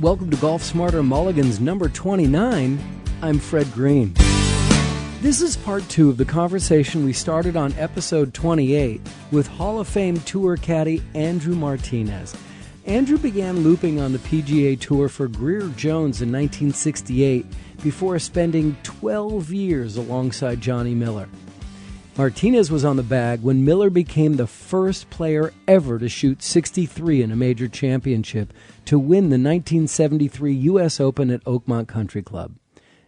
Welcome to Golf Smarter Mulligans number 29. I'm Fred Green. This is part 2 of the conversation we started on episode 28 with Hall of Fame Tour caddy Andrew Martinez. Andrew began looping on the PGA Tour for Grier Jones in 1968 before spending 12 years alongside Johnny Miller. Martinez was on the bag when Miller became the first player ever to shoot 63 in a major championship to win the 1973 U.S. Open at Oakmont Country Club.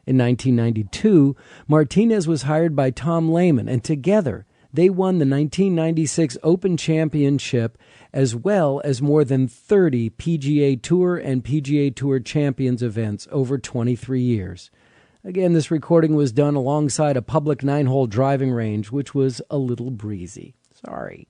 In 1992, Martinez was hired by Tom Lehman, and together they won the 1996 Open Championship as well as more than 30 PGA Tour and PGA Tour Champions events over 23 years. Again, this recording was done alongside a public 9-hole driving range, which was a little breezy. Sorry.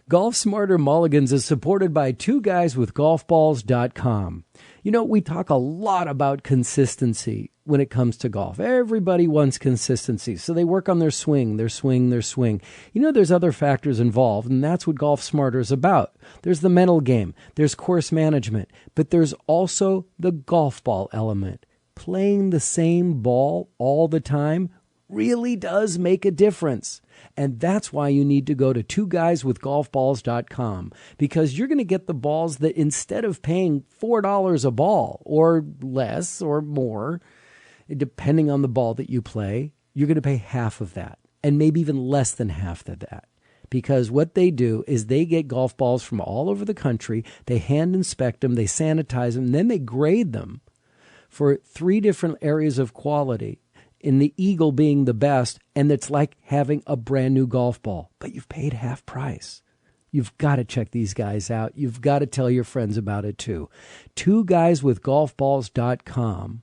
Golf Smarter Mulligans is supported by twoguyswithgolfballs.com. You know, we talk a lot about consistency when it comes to golf. Everybody wants consistency, so they work on their swing, their swing, their swing. You know, there's other factors involved, and that's what Golf Smarter is about. There's the mental game, there's course management, but there's also the golf ball element. Playing the same ball all the time really does make a difference. And that's why you need to go to twoguyswithgolfballs.com, because you're going to get the balls that instead of paying $4 a ball or less or more, depending on the ball that you play, you're going to pay half of that and maybe even less than half of that. Because what they do is they get golf balls from all over the country, they hand inspect them, they sanitize them, and then they grade them for 3 different areas of quality, in the Eagle being the best, and it's like having a brand new golf ball, but you've paid half price. You've got to check these guys out. You've got to tell your friends about it too. twoguyswithgolfballs.com,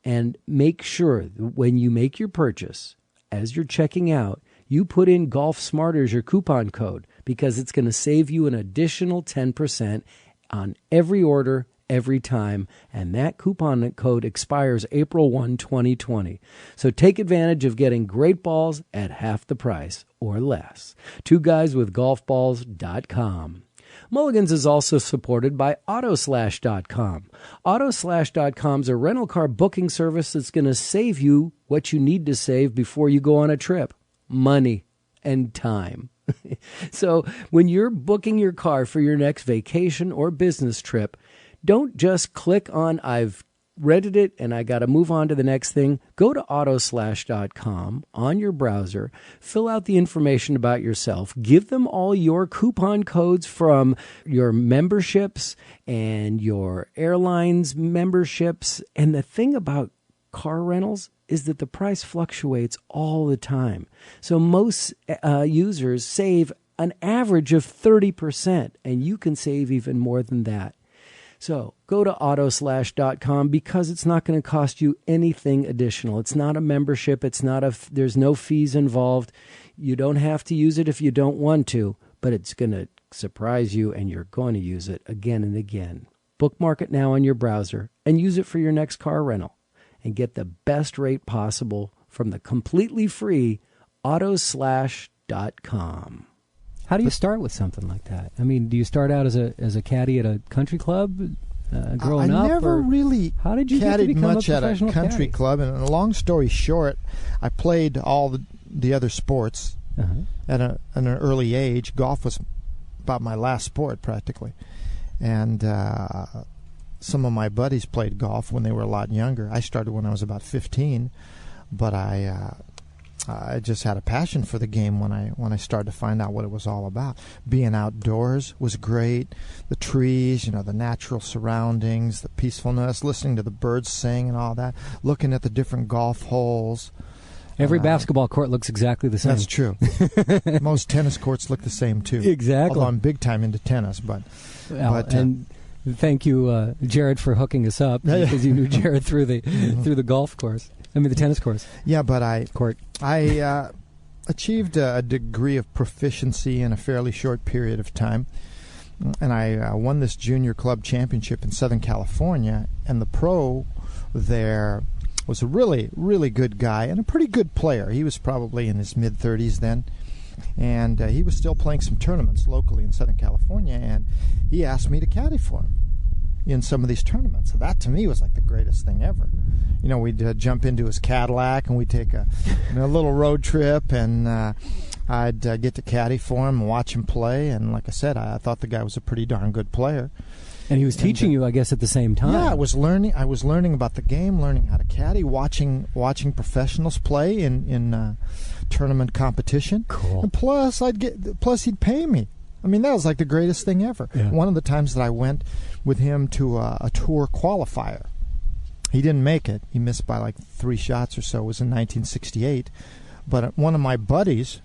and make sure that when you make your purchase, as you're checking out, you put in Golf Smarter as your coupon code, because it's going to save you an additional 10% on every order, every time, and that coupon code expires April 1, 2020. So take advantage of getting great balls at half the price or less. twoguyswithgolfballs.com. Mulligans is also supported by Autoslash.com. Autoslash.com is a rental car booking service that's going to save you what you need to save before you go on a trip: money and time. So when you're booking your car for your next vacation or business trip, don't just click on I've rented it and I got to move on to the next thing. Go to autoslash.com on your browser, fill out the information about yourself, give them all your coupon codes from your memberships and your airlines memberships. And the thing about car rentals is that the price fluctuates all the time. So most users save an average of 30%, and you can save even more than that. So go to autoslash.com, because it's not going to cost you anything additional. It's not a membership. There's no fees involved. You don't have to use it if you don't want to, but it's going to surprise you and you're going to use it again and again. Bookmark it now on your browser and use it for your next car rental and get the best rate possible from the completely free autoslash.com. How do you start with something like that? I mean, do you start out as a caddy at a country club growing up? I never really how did you caddied much at a country club. And a long story short, I played all the other sports at an early age. Golf was about my last sport, practically. And some of my buddies played golf when they were a lot younger. I started when I was about 15, but I just had a passion for the game when I started to find out what it was all about. Being outdoors was great. The trees, the natural surroundings, the peacefulness, listening to the birds sing and all that, looking at the different golf holes. Every basketball court looks exactly the same. That's true. Most tennis courts look the same, too. Exactly. Although I'm big time into tennis, and thank you, Jared, for hooking us up, because you knew Jared through the golf course. The tennis course. Yeah, but I achieved a degree of proficiency in a fairly short period of time, and I won this junior club championship in Southern California, and the pro there was a really, really good guy and a pretty good player. He was probably in his mid-30s then, and he was still playing some tournaments locally in Southern California, and he asked me to caddy for him. in some of these tournaments. So that to me was like the greatest thing ever. We'd jump into his Cadillac and we'd take a little road trip, and I'd get to caddy for him and watch him play. And like I said, I thought the guy was a pretty darn good player. And he was teaching you, I guess, at the same time. Yeah, I was learning about the game, learning how to caddy, watching professionals play in tournament competition. Cool. And plus he'd pay me. I mean, that was like the greatest thing ever. Yeah. One of the times that I went with him to a tour qualifier, he didn't make it. He missed by like 3 shots or so. It was in 1968. But one of my buddies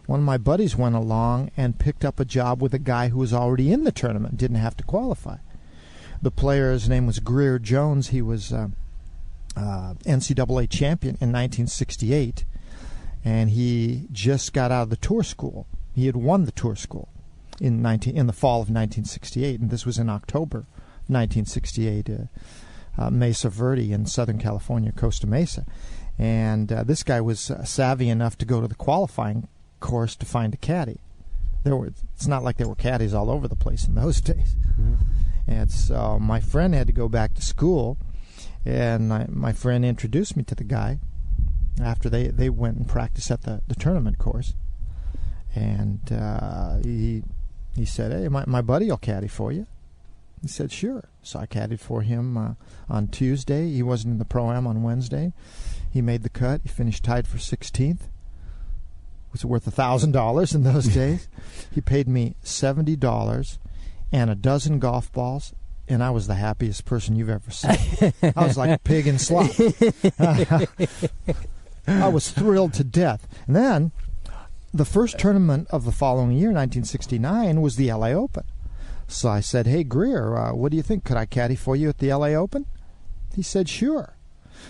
went along and picked up a job with a guy who was already in the tournament, didn't have to qualify. The player's name was Grier Jones. He was NCAA champion in 1968, and he just got out of the tour school. He had won the tour school in the fall of 1968, and this was in October 1968, Mesa Verde in Southern California, Costa Mesa. And this guy was savvy enough to go to the qualifying course to find a caddy. It's not like there were caddies all over the place in those days. Mm-hmm. And so my friend had to go back to school, and my friend introduced me to the guy after they went and practiced at the tournament course. And he said, "Hey, my buddy will caddy for you." He said, "Sure." So I caddied for him on Tuesday. He wasn't in the Pro-Am on Wednesday. He made the cut. He finished tied for 16th. Was worth $1,000 in those days. He paid me $70 and a dozen golf balls, and I was the happiest person you've ever seen. I was like a pig in slop. I was thrilled to death. And then the first tournament of the following year, 1969, was the LA Open. So I said, "Hey, Grier, what do you think? Could I caddy for you at the LA Open?" He said, "Sure."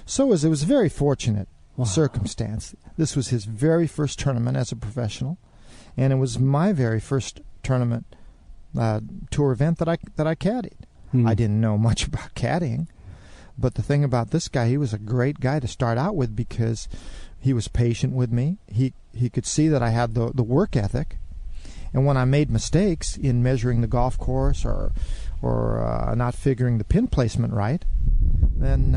So it was a very fortunate circumstance. This was his very first tournament as a professional, and it was my very first tournament tour event that I caddied. I didn't know much about caddying, but the thing about this guy, he was a great guy to start out with because he was patient with me. He could see that I had the work ethic, and when I made mistakes in measuring the golf course or not figuring the pin placement right, then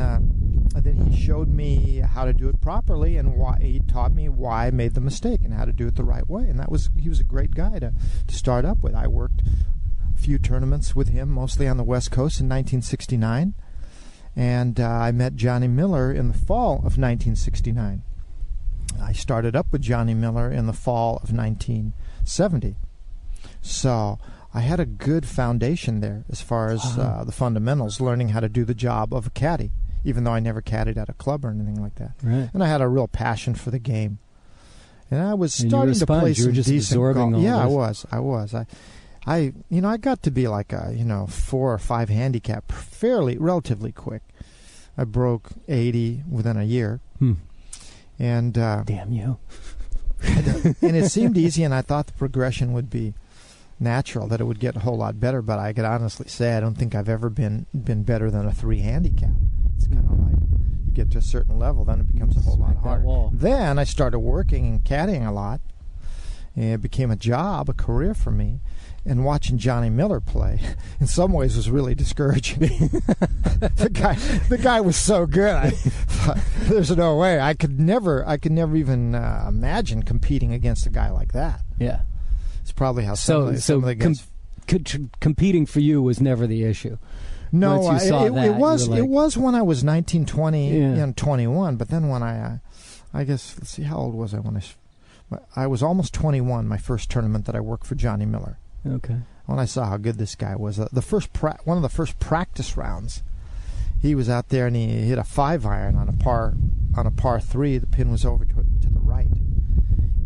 he showed me how to do it properly, and he taught me why I made the mistake and how to do it the right way. And he was a great guy to start up with. I worked a few tournaments with him, mostly on the West Coast in 1969, and I met Johnny Miller in the fall of 1969. I started up with Johnny Miller in the fall of 1970. So I had a good foundation there as far as the fundamentals, learning how to do the job of a caddy, even though I never caddied at a club or anything like that. Right. And I had a real passion for the game. And I was starting to play some decent golf. Yeah, I was. I got to be like a 4 or 5 handicap relatively quick. I broke 80 within a year. And damn you. And it seemed easy, and I thought the progression would be natural, that it would get a whole lot better. But I could honestly say I don't think I've ever been better than a 3 handicap. It's kind of like you get to a certain level, then it becomes a whole lot harder. Then I started working and caddying a lot, and it became a job, a career for me. And watching Johnny Miller play, in some ways, was really discouraging. The guy was so good. There's no way I could never even imagine competing against a guy like that. Yeah, it's probably how some of the guys. Competing for you was never the issue. No, it was when I was 19, 20, and 21. But then when I guess, let's see, how old was I when I was almost 21. My first tournament that I worked for Johnny Miller. Okay. When I saw how good this guy was, one of the first practice rounds, he was out there and he hit a 5-iron on a par 3. The pin was over to the right,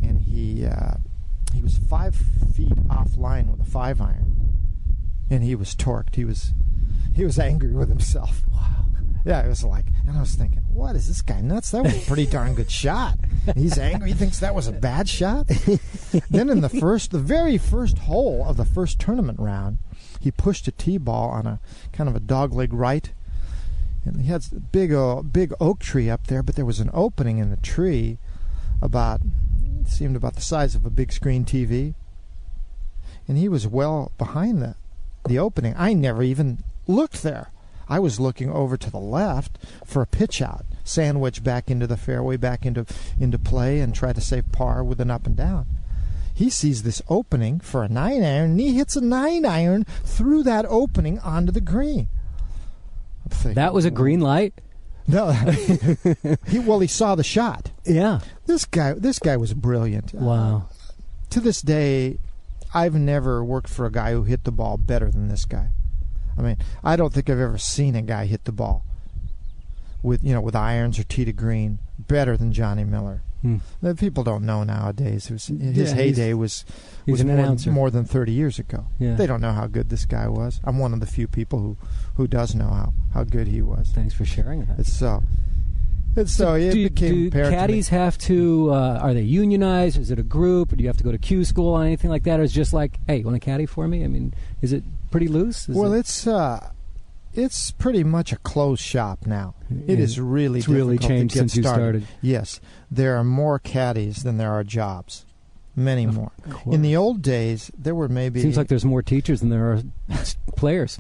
and he was 5 feet offline with a 5-iron, and he was torqued. He was angry with himself. Wow. Yeah, it was like, and I was thinking, what is this guy nuts? That was a pretty darn good shot. He's angry. He thinks that was a bad shot. Then in the very first hole of the first tournament round, he pushed a tee ball on a kind of a dogleg right, and he had a big oak tree up there, but there was an opening in the tree it seemed about the size of a big screen TV, and he was well behind the opening. I never even looked there. I was looking over to the left for a pitch out, sandwich back into the fairway, back into play, and try to save par with an up and down. He sees this opening for a 9-iron, and he hits a 9-iron through that opening onto the green. I'm thinking, that was a green light? No. He saw the shot. Yeah. This guy was brilliant. Wow. To this day, I've never worked for a guy who hit the ball better than this guy. I mean, I don't think I've ever seen a guy hit the ball with irons or tee to green better than Johnny Miller. People don't know nowadays. His heyday was more than 30 years ago. Yeah. They don't know how good this guy was. I'm one of the few people who does know how good he was. Thanks for sharing that. Do caddies have to, are they unionized? Is it a group? Or do you have to go to Q school or anything like that? Or is it just like, hey, you want to caddy for me? I mean, is it pretty loose? It's pretty much a closed shop now. It's really changed since you started. Yes, there are more caddies than there are jobs. Many more. In the old days, there were maybe... Seems like there's more teachers than there are players.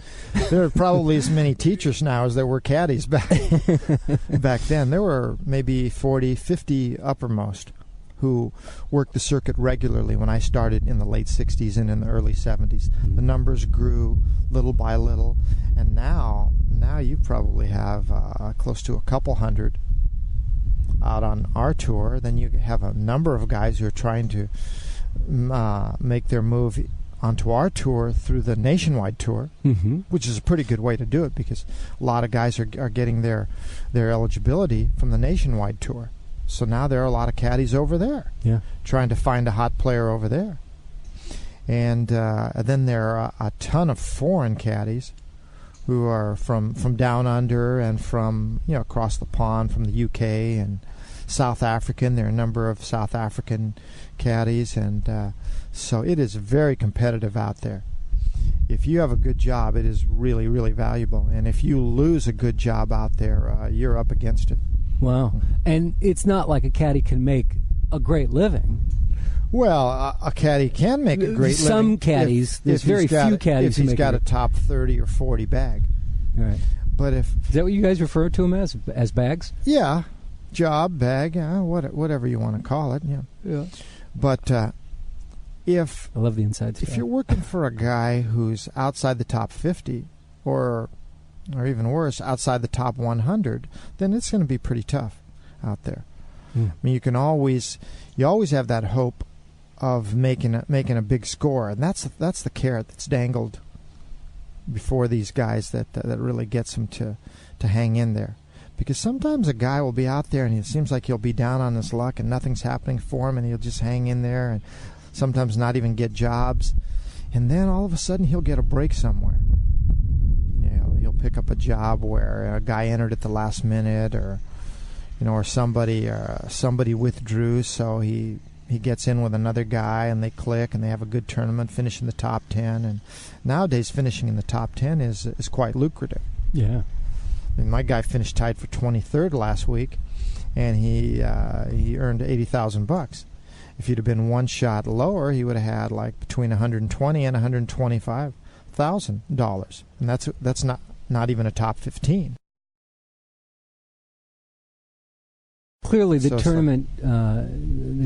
There are probably as many teachers now as there were caddies back then. There were maybe 40, 50 uppermost who worked the circuit regularly when I started in the late 60s and in the early 70s. The numbers grew little by little, and now you probably have close to a couple hundred out on our tour. Then you have a number of guys who are trying to make their move onto our tour through the nationwide tour, which is a pretty good way to do it because a lot of guys are getting their eligibility from the nationwide tour. So now there are a lot of caddies over there, trying to find a hot player over there. And then there are a ton of foreign caddies who are from down under and from across the pond, from the UK and South African. There are a number of South African caddies, and so it is very competitive out there. If you have a good job, it is really, really valuable. And if you lose a good job out there, you're up against it. Wow. And it's not like a caddy can make a great living. Well, a caddy can make a great living. Some caddies, there's very few caddies who make if he's got a top 30 or 40 bag. Right. But is that what you guys refer to them as bags? Yeah. Job, bag, whatever you want to call it. Yeah. But I love the inside stuff. If you're working for a guy who's outside the top 50 or even worse, outside the top 100, then it's going to be pretty tough out there. I mean, you always have that hope of making a big score, and that's the carrot that's dangled before these guys that really gets them to hang in there. Because sometimes a guy will be out there and it seems like he'll be down on his luck and nothing's happening for him, and he'll just hang in there and sometimes not even get jobs, and then all of a sudden he'll get a break somewhere. He'll pick up a job where a guy entered at the last minute, or somebody withdrew, so he gets in with another guy and they click and they have a good tournament, finish in the top 10. And nowadays finishing in the top 10 is quite lucrative. Yeah. I mean, my guy finished tied for 23rd last week, and he earned $80,000. If he'd have been one shot lower, he would have had like between $120,000 and $125,000, and that's not even a top 15. Clearly, the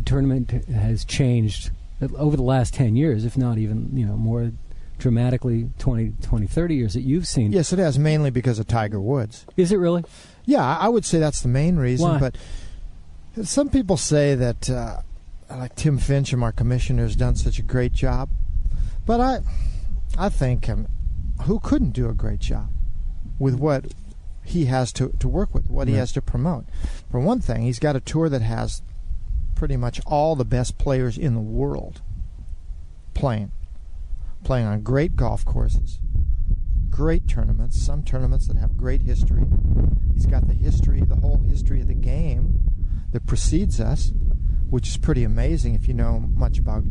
tournament has changed over the last 10 years, if not even more dramatically 20, 30 years that you've seen. Yes, it has, mainly because of Tiger Woods. Is it really? Yeah, I would say that's the main reason. Why? But some people say that like Tim Fincham, our commissioner, has done such a great job. But I think who couldn't do a great job with what he has to work with, what he has to promote. For one thing, he's got a tour that has pretty much all the best players in the world playing on great golf courses, great tournaments, some tournaments that have great history. He's got the whole history of the game that precedes us, which is pretty amazing if you know much about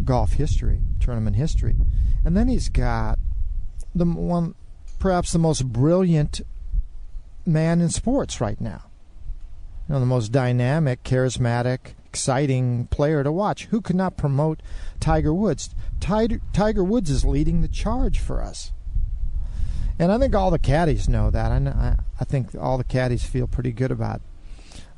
golf history, tournament history. And then he's got perhaps the most brilliant man in sports right now. The most dynamic, charismatic, exciting player to watch. Who could not promote Tiger Woods? Tiger Woods is leading the charge for us. And I think all the caddies know that. I think all the caddies feel pretty good about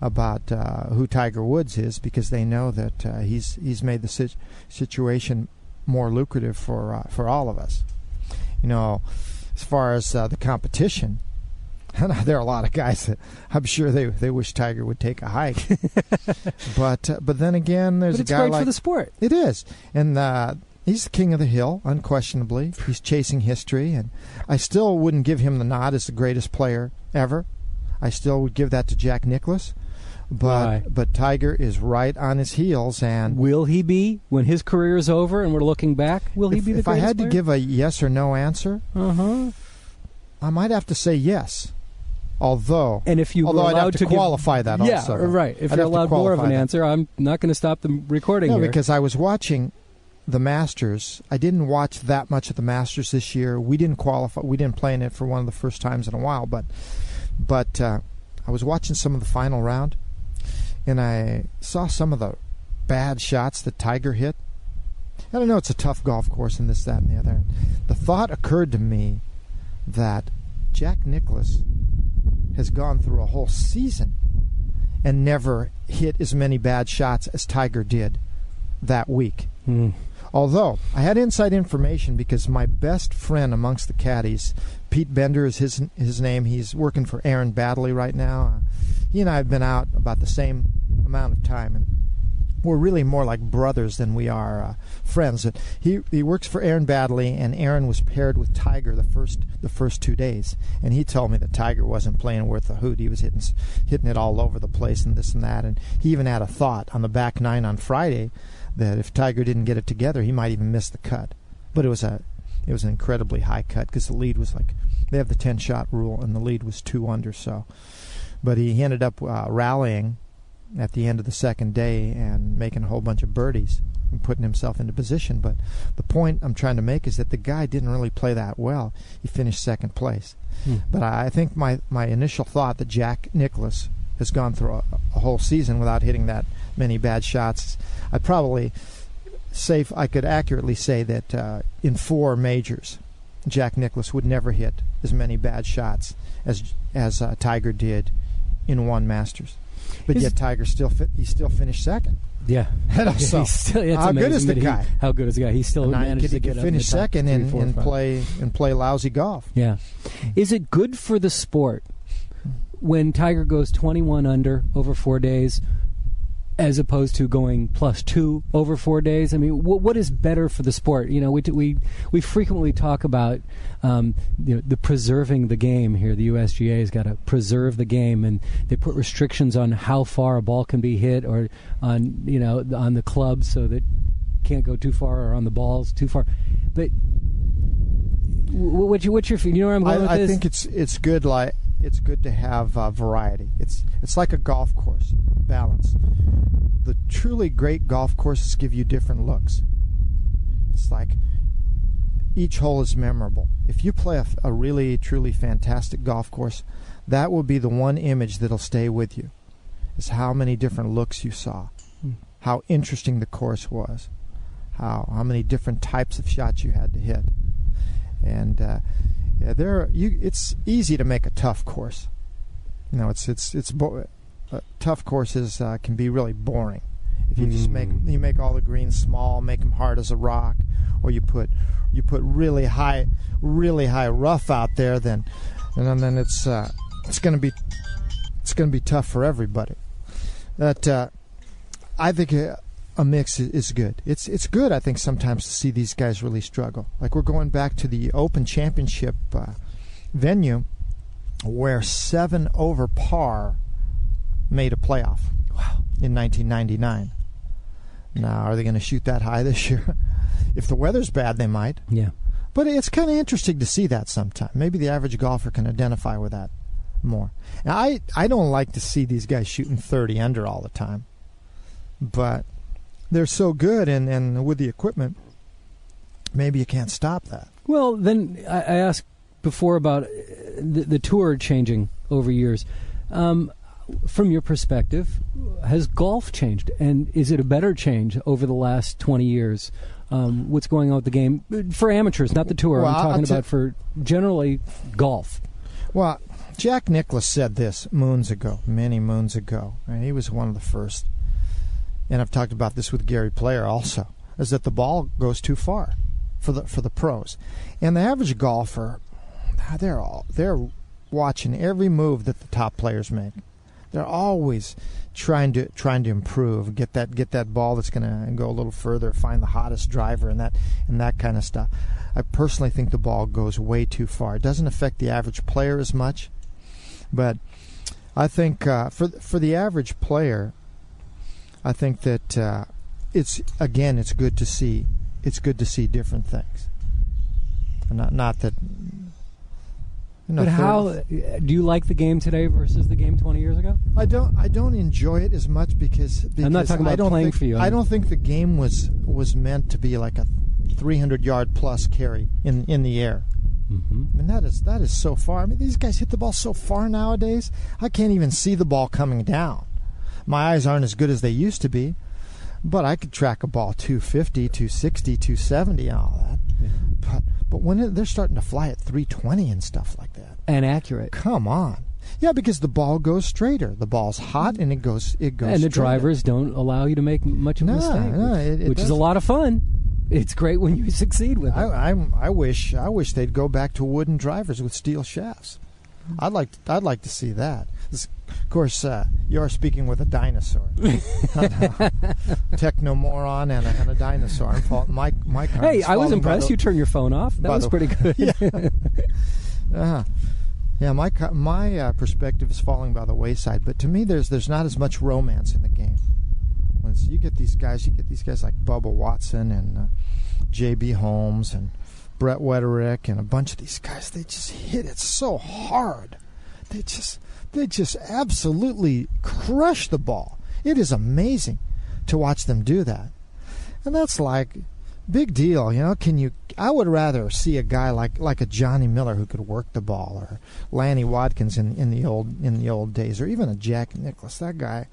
who Tiger Woods is, because they know that he's made the situation more lucrative for all of us. As far as the competition, there are a lot of guys that I'm sure they wish Tiger would take a hike. but then again, there's a guy it's great for the sport. It is, and he's the king of the hill, unquestionably. He's chasing history, and I still wouldn't give him the nod as the greatest player ever. I still would give that to Jack Nicklaus. But Tiger is right on his heels, and will he be when his career is over and we're looking back? Will he be the greatest player? If I had to give a yes or no answer, I might have to say yes. Although I'd have to qualify that also. Yeah, right. If you're allowed more of an answer, I'm not going to stop the recording here. No, because I was watching the Masters. I didn't watch that much of the Masters this year. We didn't qualify. We didn't play in it for one of the first times in a while. But I was watching some of the final round, and I saw some of the bad shots that Tiger hit. And I know it's a tough golf course and this, that, and the other. The thought occurred to me that Jack Nicklaus has gone through a whole season and never hit as many bad shots as Tiger did that week. Although I had inside information, because my best friend amongst the caddies, Pete Bender is his name. He's working for Aaron Baddeley right now. He and I have been out about the same amount of time, and we're really more like brothers than we are friends. He works for Aaron Baddeley, and Aaron was paired with Tiger the first 2 days, and he told me that Tiger wasn't playing worth a hoot. He was hitting it all over the place and this and that, and he even had a thought on the back nine on Friday that if Tiger didn't get it together, he might even miss the cut. But it was an incredibly high cut, because the lead was they have the 10-shot rule, and the lead was 2 under. So, but he ended up rallying at the end of the second day and making a whole bunch of birdies and putting himself into position. But the point I'm trying to make is that the guy didn't really play that well. He finished second place. But I think my initial thought that Jack Nicklaus has gone through a whole season without hitting that many bad shots, I could accurately say that in 4 majors, Jack Nicklaus would never hit as many bad shots as Tiger did in 1 Masters. But yet Tiger still finished second. Yeah. So how good is the guy? How good is the guy? He still manages to get finish second and play lousy golf. Yeah. Is it good for the sport when Tiger goes 21 under over 4 days, as opposed to going +2 over 4 days? I mean, what is better for the sport? We frequently talk about the preserving the game here. The USGA has got to preserve the game, and they put restrictions on how far a ball can be hit, or on the clubs, so that can't go too far, or on the balls too far. But what's your feeling? You know where I'm going with this? I think it's good. It's good to have variety. It's like a golf course, balance. The truly great golf courses give you different looks. It's like each hole is memorable. If you play a really, truly fantastic golf course, that will be the one image that'll stay with you, is how many different looks you saw, how interesting the course was, how many different types of shots you had to hit. And it's easy to make a tough course. Tough courses can be really boring if you just make all the greens small, make them hard as a rock, or you put really high rough out there. And then it's going to be tough for everybody. That I think a mix is good. It's good, I think, sometimes to see these guys really struggle. Like, we're going back to the Open Championship venue, where 7 over par made a playoff. Wow. In 1999. Now, are they going to shoot that high this year? If the weather's bad, they might. Yeah. But it's kind of interesting to see that sometime. Maybe the average golfer can identify with that more. Now, I don't like to see these guys shooting 30 under all the time. But they're so good, and with the equipment, maybe you can't stop that. Well, then I asked before about the tour changing over years. From your perspective, has golf changed, and is it a better change over the last 20 years what's going on with the game for amateurs, not the tour. Well, I'm talking about for generally golf. Well, Jack Nicklaus said this many moons ago, and he was one of the first. And I've talked about this with Gary Player also, is that the ball goes too far for the pros, and the average golfer, they're watching every move that the top players make. They're always trying to improve, get that ball that's going to go a little further, find the hottest driver, and that kind of stuff. I personally think the ball goes way too far. It doesn't affect the average player as much, but I think for the average player, I think that it's good to see different things. Not that. But how do you like the game today versus the game 20 years ago? I don't enjoy it as much because I'm not talking about playing for you. I don't think the game was meant to be like a 300-yard plus carry in the air. Mm-hmm. I mean, that is so far. I mean, these guys hit the ball so far nowadays. I can't even see the ball coming down. My eyes aren't as good as they used to be, but I could track a ball 250, 260, 270, and all that. Yeah. But when they're starting to fly at 320 and stuff like that, and accurate, come on, yeah, because the ball goes straighter. The ball's hot and it goes. And the straighter. Drivers don't allow you to make much of a mistake, which is a lot of fun. It's great when you succeed with it. I wish they'd go back to wooden drivers with steel shafts. I'd like to see that. Of course, you're speaking with a dinosaur, techno-moron and a dinosaur. I'm fault. My hey, I was impressed. You turned your phone off. That was pretty good. Yeah, yeah. My perspective is falling by the wayside. But to me, there's not as much romance in the game. Once you get these guys like Bubba Watson and J.B. Holmes and Brett Wetterick and a bunch of these guys. They just hit it so hard. They just absolutely crush the ball. It is amazing to watch them do that. And that's like big deal, you know. I would rather see a guy like a Johnny Miller who could work the ball, or Lanny Watkins in the old days, or even a Jack Nicklaus. That guy,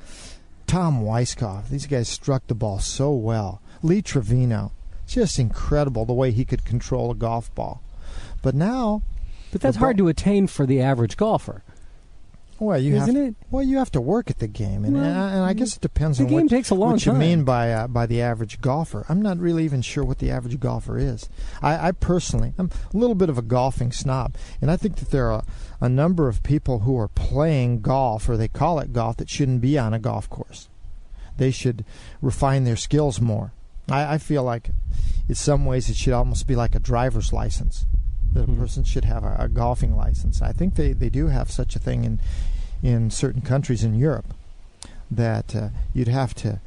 Tom Weiskopf. These guys struck the ball so well. Lee Trevino, just incredible the way he could control a golf ball. But that's hard to attain for the average golfer. Well, you have to work at the game, and I guess it depends on what you mean by the average golfer. I'm not really even sure what the average golfer is. I personally, I'm a little bit of a golfing snob, and I think that there are a number of people who are playing golf, or they call it golf, that shouldn't be on a golf course. They should refine their skills more. I feel like in some ways it should almost be like a driver's license. That a person should have a golfing license. I think they do have such a thing in certain countries in Europe, that you'd have to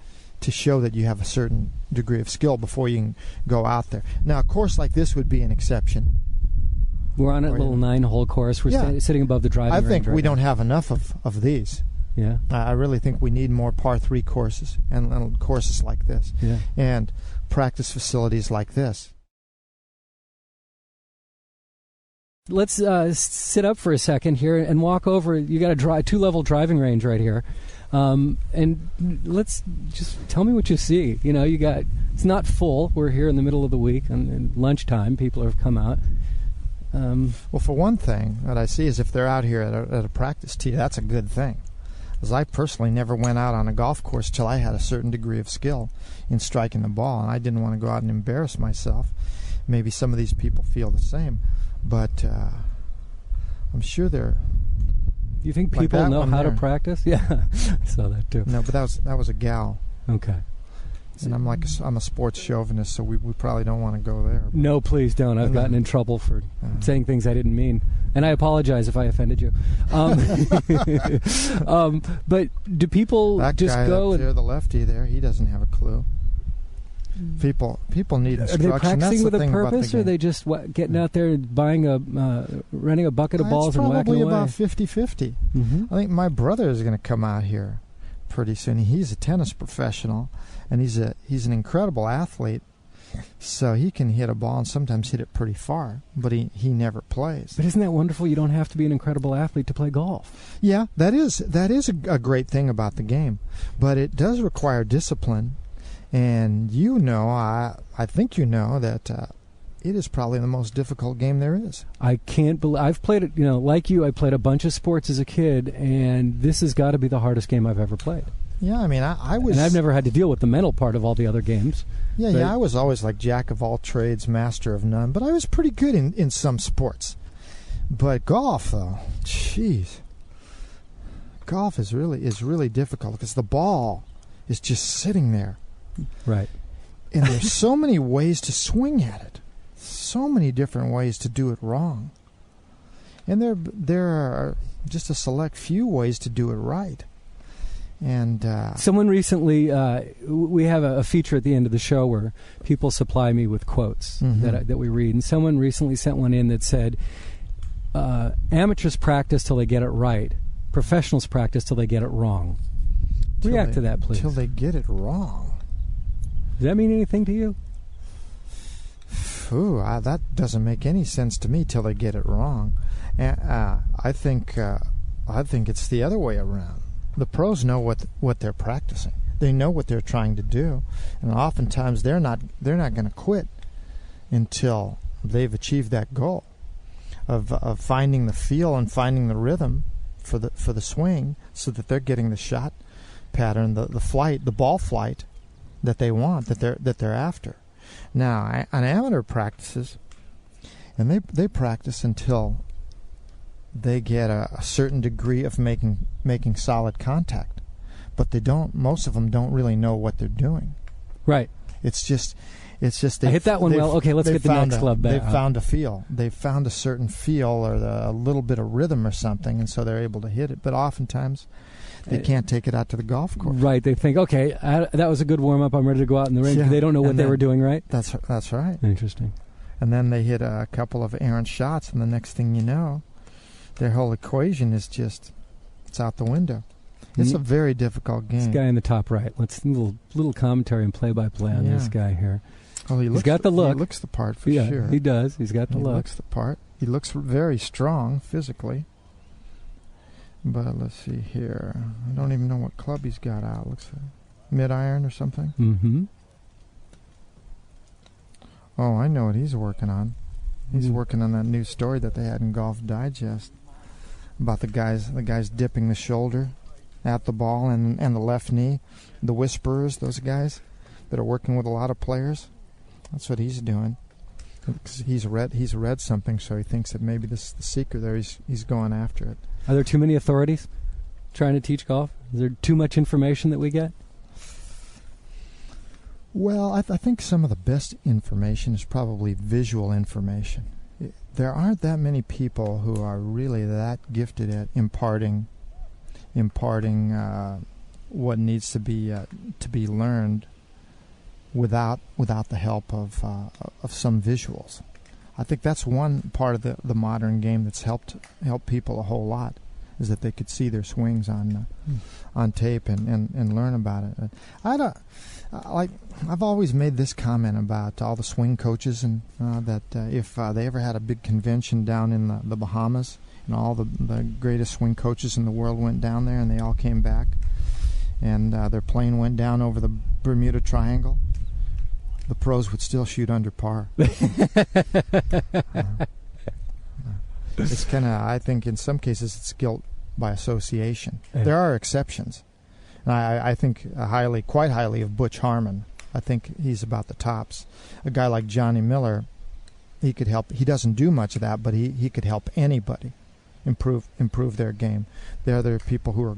show that you have a certain degree of skill before you can go out there. Now, a course like this would be an exception. We're on a little 9-hole course. We're sitting above the driving range. I think we don't have enough of these. Yeah, I really think we need more par 3 courses and courses like this, and practice facilities like this. Let's sit up for a second here and walk over. You got a 2-level driving range right here, and let's just tell me what you see. You know, it's not full. We're here in the middle of the week and lunchtime. People have come out. Well, for one thing, what I see is if they're out here at a practice tee, that's a good thing. Because I personally never went out on a golf course till I had a certain degree of skill in striking the ball, and I didn't want to go out and embarrass myself. Maybe some of these people feel the same, but I'm sure they're. You think people know how to practice? Yeah, I saw that too. No, but that was a gal. Okay. And I'm a sports chauvinist, so we probably don't want to go there. But. No, please don't. I've gotten in trouble for saying things I didn't mean, and I apologize if I offended you. But do people just go? That guy up there, the lefty there, he doesn't have a clue. People need instruction. Are they practicing with a purpose, or are they the just getting out there and renting a bucket of balls and whacking away? It's probably about 50-50. Mm-hmm. I think my brother is going to come out here pretty soon. He's a tennis professional, and he's an incredible athlete. So he can hit a ball and sometimes hit it pretty far, but he never plays. But isn't that wonderful? You don't have to be an incredible athlete to play golf. Yeah, that is a great thing about the game, but it does require discipline. And I think you know that it is probably the most difficult game there is. I can't believe I've played it. Like you, I played a bunch of sports as a kid, and this has got to be the hardest game I've ever played. Yeah, I mean, I was... And I've never had to deal with the mental part of all the other games. Yeah, I was always like jack of all trades, master of none, but I was pretty good in some sports. But golf, though, jeez. Golf is really difficult because the ball is just sitting there. Right. And there's so many ways to swing at it. So many different ways to do it wrong. And there are just a select few ways to do it right. And someone recently, we have a feature at the end of the show where people supply me with quotes that we read. And someone recently sent one in that said, amateurs practice till they get it right. Professionals practice till they get it wrong. React to that, please. Till they get it wrong. Does that mean anything to you? Ooh, that doesn't make any sense to me. Till they get it wrong. I think it's the other way around. The pros know what they're practicing. They know what they're trying to do, and oftentimes they're not going to quit until they've achieved that goal of finding the feel and finding the rhythm for the swing, so that they're getting the shot pattern, the flight, the ball flight that they want, that they're after. Now, an amateur practices, and they practice until they get a certain degree of making solid contact, but most of them don't really know what they're doing. Right. It's just I hit that one well. Okay, let's get the next club back. They've found a feel. They've found a certain feel or a little bit of rhythm or something, and so they're able to hit it. But oftentimes, they can't take it out to the golf course. Right. They think, okay, that was a good warm up. I'm ready to go out in the range. Yeah. They don't know what they were doing right. That's right. Interesting. And then they hit a couple of errant shots, and the next thing you know, their whole equation is it's out the window. It's a very difficult game. This guy in the top right. Let's little commentary and play-by-play on this guy here. Oh, he's got the look. He looks the part for sure. He does. He's got the look. He looks the part. He looks very strong physically. But let's see here. I don't even know what club he's got out. Looks like mid-iron or something. Mm-hmm. Oh, I know what he's working on. He's working on that new story that they had in Golf Digest about the guys dipping the shoulder at the ball and the left knee, the whisperers, those guys that are working with a lot of players. That's what he's doing. He's read something, so he thinks that maybe this is the secret there. He's going after it. Are there too many authorities trying to teach golf? Is there too much information that we get? Well, I think some of the best information is probably visual information. There aren't that many people who are really that gifted at imparting what needs to be learned without the help of some visuals. I think that's one part of the modern game that's helped people a whole lot, is that they could see their swings on tape and learn about it. I've always made this comment about all the swing coaches, and that if they ever had a big convention down in the Bahamas, and all the greatest swing coaches in the world went down there, and they all came back, and their plane went down over the Bermuda Triangle, the pros would still shoot under par. It's kind of, I think in some cases it's guilt by association. Yeah. There are exceptions. And I think quite highly of Butch Harmon. I think he's about the tops. A guy like Johnny Miller, he could help. He doesn't do much of that, but he could help anybody improve their game. There are other people who are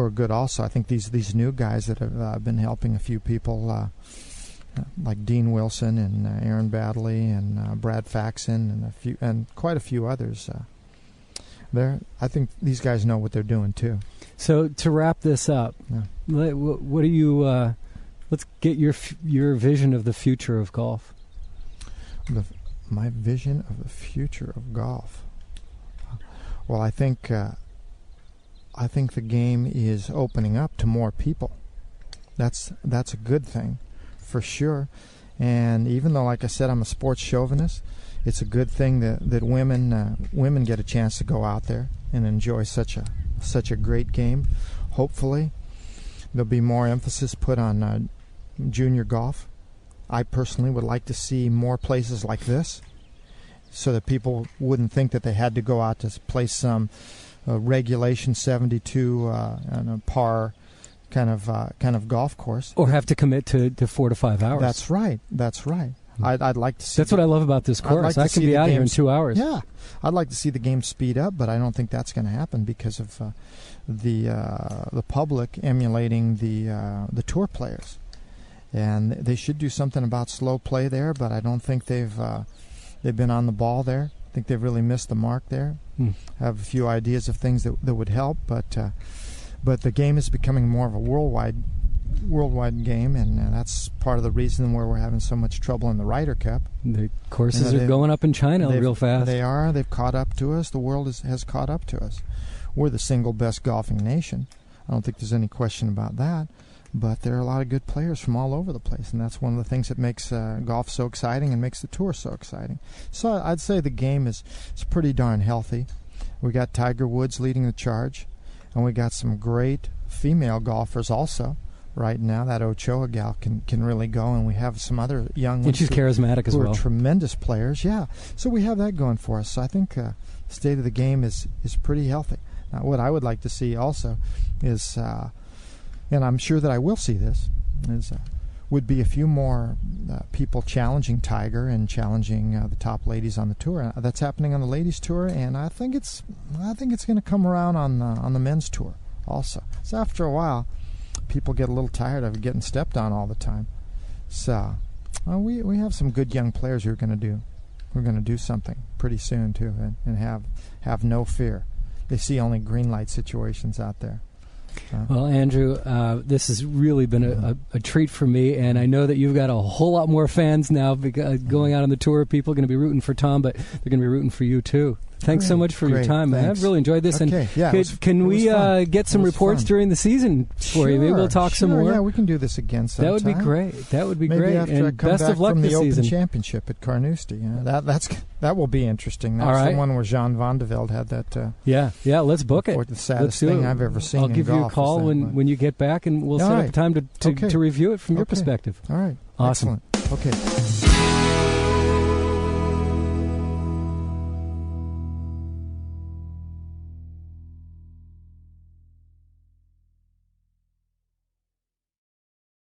good also. I think these new guys that have been helping a few people, like Dean Wilson and Aaron Baddeley and Brad Faxon and quite a few others. I think these guys know what they're doing too. So to wrap this up, what do you? Let's get your vision of the future of golf. My vision of the future of golf. Well, I think the game is opening up to more people. That's a good thing, for sure. And even though, like I said, I'm a sports chauvinist, it's a good thing that women get a chance to go out there and enjoy such a great game. Hopefully, there'll be more emphasis put on junior golf. I personally would like to see more places like this, so that people wouldn't think that they had to go out to play some regulation 72 and a par kind of golf course, or have to commit to 4 to 5 hours. That's right. I'd like to see. That's what I love about this course. I can be out here in 2 hours. Yeah, I'd like to see the game speed up, but I don't think that's going to happen because of the public emulating the tour players, and they should do something about slow play there. But I don't think they've been on the ball there. I think they've really missed the mark there. I have a few ideas of things that would help, but the game is becoming more of a worldwide game, and that's part of the reason where we're having so much trouble in the Ryder Cup. The courses are going up in China real fast. They are. They've caught up to us. The world has caught up to us. We're the single best golfing nation. I don't think there's any question about that. But there are a lot of good players from all over the place, and that's one of the things that makes golf so exciting and makes the tour so exciting. So I'd say the game is pretty darn healthy. We got Tiger Woods leading the charge, and we got some great female golfers also. Right now, that Ochoa gal can really go, and we have some other young ones. And she's charismatic as well. Who are tremendous players, yeah. So we have that going for us. So I think the state of the game is pretty healthy. Now, what I would like to see also is, and I'm sure that I will see this, would be a few more people challenging Tiger and challenging the top ladies on the tour. That's happening on the ladies' tour, and I think it's going to come around on the men's tour also. So after a while, people get a little tired of getting stepped on all the time. So we have some good young players who are going to do something pretty soon too, and have no fear. They see only green light situations out there. Well, Andrew, this has really been a treat for me, and I know that you've got a whole lot more fans now going out on the tour. People are going to be rooting for Tom, but they're going to be rooting for you too. Thanks so much for your time, man. I've really enjoyed this. Okay, and can we get some reports during the season for you? Maybe we'll talk some more. Yeah, we can do this again sometime. That would be great. That would be Maybe great. After and I come best back of luck from this the season. Open Championship at Carnoustie. That will be interesting. That's the one where Jean Van de Velde had that. Yeah, let's book it. The saddest thing I've ever seen. I'll give you a call when you get back, and we'll set up a time to review it from your perspective. All right. Awesome. Excellent. Okay.